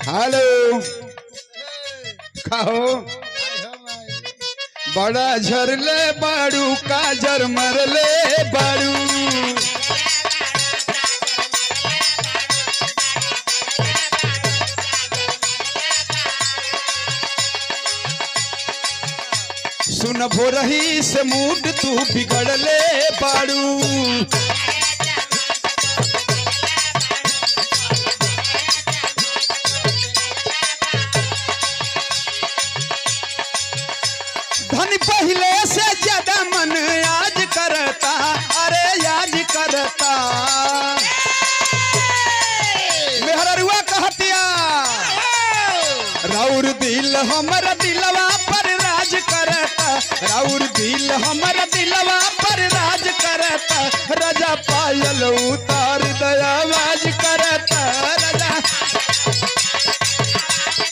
hello खाओ बड़ा झरले बाड़ू का झर मरले बाड़ू सुन भोरही से मूड तू बिगड़ले बाड़ू धन पहले से ज्यादा मन आज करता अरे आज करता मेहररुआ कहतिया राउर दिल हमारा दिलवा पर राज करता राउर दिल हमारा दिलवा पर राज करता राजा पायल उतार दया